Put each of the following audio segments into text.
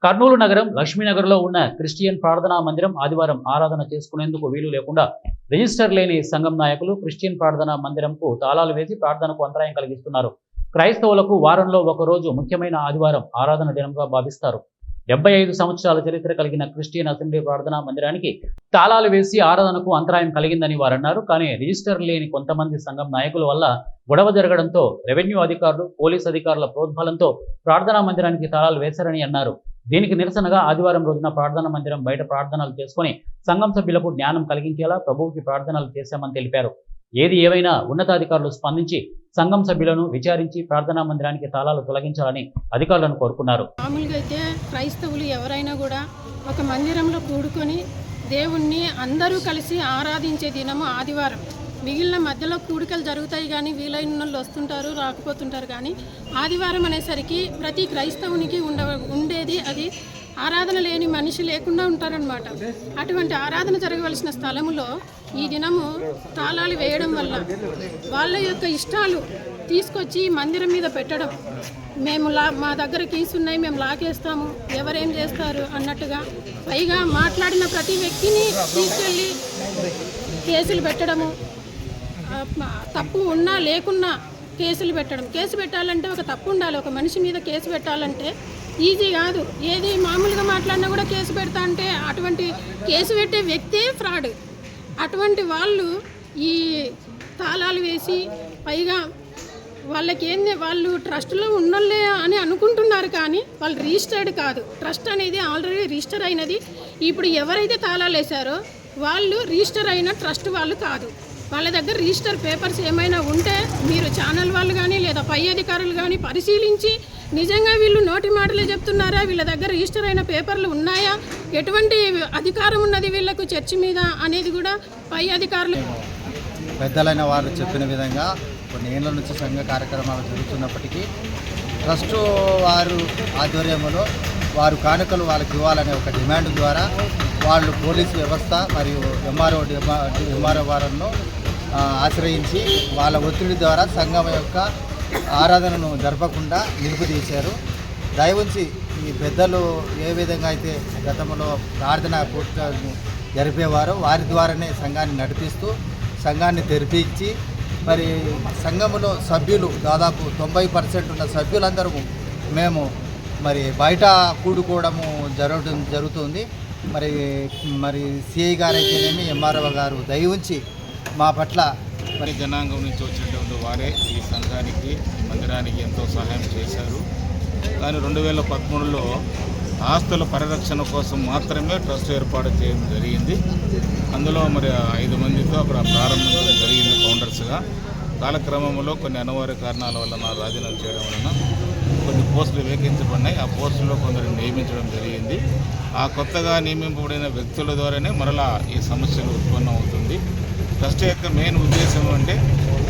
కర్నూలు నగరం లక్ష్మీనగర్లో ఉన్న క్రిస్టియన్ ప్రార్థనా మందిరం ఆదివారం ఆరాధన చేసుకునేందుకు వీలు లేకుండా రిజిస్టర్ లేని సంఘం నాయకులు క్రిస్టియన్ ప్రార్థనా మందిరంకు తాళాలు వేసి ప్రార్థనకు అంతరాయం కలిగిస్తున్నారు. క్రైస్తవులకు వారంలో ఒకరోజు ముఖ్యమైన ఆదివారం ఆరాధన దినంగా భావిస్తారు. 75 సంవత్సరాల చరిత్ర కలిగిన క్రిస్టియన్ అసెంబ్లీ ప్రార్థనా మందిరానికి తాళాలు వేసి ఆరాధనకు అంతరాయం కలిగిందని వారన్నారు. కానీ రిజిస్టర్ లేని కొంతమంది సంఘం నాయకుల వల్ల గొడవ జరగడంతో రెవెన్యూ అధికారులు, పోలీస్ అధికారుల ప్రోద్బలంతో ప్రార్థనా మందిరానికి తాళాలు వేశారని అన్నారు. దీనికి నిరసనగా ఆదివారం రోజున ప్రార్థనా మందిరం బయట ప్రార్థనలు చేసుకుని సంఘం సభ్యులకు జ్ఞానం కలిగించేలా ప్రభువుకి ప్రార్థనలు చేశామని తెలిపారు. ఏది ఏవైనా ఉన్నతాధికారులు స్పందించి సంఘం సభ్యులను విచారించి ప్రార్థనా మందిరానికి తాళాలు తొలగించాలని అధికారులను కోరుకున్నారు. మామూలుగా అయితే క్రైస్తవులు ఎవరైనా కూడా ఒక మందిరంలో కూడుకొని దేవుణ్ణి అందరూ కలిసి ఆరాధించే దినము ఆదివారం. మిగిలిన మధ్యలో కూడికలు జరుగుతాయి కానీ వీలైన వాళ్ళు వస్తుంటారు, రాకపోతుంటారు. కానీ ఆదివారం అనేసరికి ప్రతి క్రైస్తవునికి ఉండేది అది ఆరాధన లేని మనిషి లేకుండా ఉంటారనమాట. అటువంటి ఆరాధన జరగవలసిన స్థలములో ఈ దినము తాళాలు వేయడం వల్ల వాళ్ళ యొక్క ఇష్టాలు తీసుకొచ్చి మందిరం మీద పెట్టడం, మేము మా దగ్గర కీస్ ఉన్నాయి, మేము లాకేస్తాము, ఎవరేం చేస్తారు అన్నట్టుగా, పైగా మాట్లాడిన ప్రతి వ్యక్తిని తీసుకెళ్ళి కేసులు పెట్టడము, తప్పు ఉన్నా లేకున్నా కేసులు పెట్టడం. కేసు పెట్టాలంటే ఒక తప్పు ఉండాలి. ఒక మనిషి మీద కేసు పెట్టాలంటే ఈజీ కాదు. ఏది మామూలుగా మాట్లాడినా కూడా కేసు పెడతా అంటే అటువంటి కేసు పెట్టే వ్యక్తే ఫ్రాడ్. అటువంటి వాళ్ళు ఈ తాళాలు వేసి పైగా వాళ్ళు ట్రస్ట్లో ఉన్నోళ్ళే అని అనుకుంటున్నారు కానీ వాళ్ళు రిజిస్టర్డ్ కాదు. ట్రస్ట్ అనేది ఆల్రెడీ రిజిస్టర్ అయినది. ఇప్పుడు ఎవరైతే తాళాలు వేశారో వాళ్ళు రిజిస్టర్ అయిన ట్రస్ట్ వాళ్ళు కాదు. వాళ్ళ దగ్గర రిజిస్టర్ పేపర్స్ ఏమైనా ఉంటే మీరు ఛానల్ వాళ్ళు కానీ లేదా పై అధికారులు కానీ పరిశీలించి నిజంగా వీళ్ళు నోటి మాటలే చెప్తున్నారా, వీళ్ళ దగ్గర రిజిస్టర్ అయిన పేపర్లు ఉన్నాయా, ఎటువంటి అధికారం ఉన్నది వీళ్ళకు చర్చి మీద అనేది కూడా పై అధికారులు. పెద్దలైన వారు చెప్పిన విధంగా కొన్ని ఏళ్ళ నుంచి సంఘ కార్యక్రమాలు జరుగుతున్నప్పటికీ ట్రస్టు వారు ఆధ్వర్యంలో వారు కానుకలు వాళ్ళకి ఇవ్వాలనే ఒక డిమాండ్ ద్వారా వాళ్ళు పోలీసు వ్యవస్థ మరియు ఎంఆర్ఓ వారిను ఆశ్రయించి వాళ్ళ ఒత్తిడి ద్వారా సంఘం యొక్క ఆరాధనను జరపకుండా నిలుపుదీశారు. దయవుంచి ఈ పెద్దలు ఏ విధంగా అయితే గతంలో ప్రార్థన పూర్తి జరిపేవారో వారి ద్వారానే సంఘాన్ని నడిపిస్తూ సంఘాన్ని తెరిపించి మరి సంఘములో సభ్యులు దాదాపు 90% ఉన్న సభ్యులందరూ మేము మరి బయట కూడుకోవడము జరుగుతుంది. మరి సిఐ గారు అయితేనేమి ఎంఆర్ఓ గారు దయవుంచి మా పట్ల మరి జనాంగం నుంచి వచ్చినటువంటి వారే ఈ సంఘానికి, మందిరానికి ఎంతో సహాయం చేశారు. కానీ 2013లో ఆస్తుల పరిరక్షణ కోసం మాత్రమే ట్రస్ట్ ఏర్పాటు చేయడం జరిగింది. అందులో మరి 5 మందితో అక్కడ ప్రారంభించడం జరిగింది ఫౌండర్స్గా. కాలక్రమంలో కొన్ని అనివార్య కారణాల వల్ల నా రాజీనామా చేయడం వలన కొన్ని పోస్టులు వేకించబడినాయి. ఆ పోస్టులో కొందరు నియమించడం జరిగింది. ఆ కొత్తగా నియమింపబడిన వ్యక్తుల ద్వారానే మరలా ఈ సమస్యలు ఉత్పన్నం అవుతుంది. ట్రస్ట్ యొక్క మెయిన్ ఉద్దేశం అంటే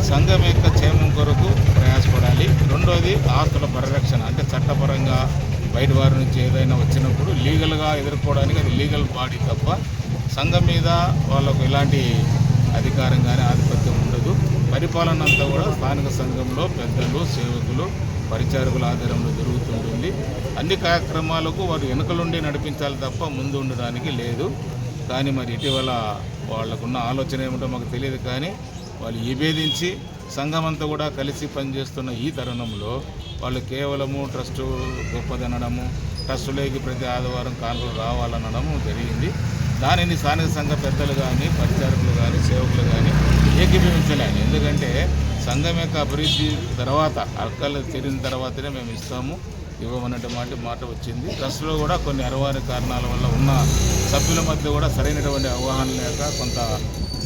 సంఘం యొక్క క్షేమం కొరకు ప్రయాసపడాలి. రెండోది ఆస్తుల పరిరక్షణ, అంటే చట్టపరంగా బయట వారి నుంచి ఏదైనా వచ్చినప్పుడు లీగల్గా ఎదుర్కోవడానికి అది లీగల్ బాడీ తప్ప సంఘం మీద వాళ్ళకు ఎలాంటి అధికారం కానీ ఆధిపత్యం ఉండదు. పరిపాలన అంతా కూడా స్థానిక సంఘంలో పెద్దలు, సేవకులు, పరిచారకుల ఆధారంలో జరుగుతుంటుంది. అన్ని కార్యక్రమాలకు వారు వెనుకలుండి నడిపించాలి తప్ప ముందు ఉండడానికి లేదు. కానీ మరి ఇటీవల వాళ్ళకున్న ఆలోచన ఏమిటో మాకు తెలియదు. కానీ వాళ్ళు విభేదించి సంఘం అంతా కూడా కలిసి పనిచేస్తున్న ఈ తరుణంలో వాళ్ళు కేవలము ట్రస్టు గొప్పదనడము, ట్రస్టులోకి ప్రతి ఆదివారం కానుకలు రావాలనడము జరిగింది. దానిని స్థానిక సంఘ పెద్దలు కానీ, పరిచారకులు కానీ, సేవకులు కానీ ఏకీభవించలేదు. ఎందుకంటే సంఘం యొక్క అభివృద్ధి తర్వాత అక్కలు తీరిన తర్వాతనే మేము ఇస్తాము, ఇవ్వమన్నటువంటి మాట వచ్చింది. ట్రస్ట్లో కూడా కొన్ని అనివార్య కారణాల వల్ల ఉన్న సభ్యుల మధ్య కూడా సరైనటువంటి అవగాహన లేక కొంత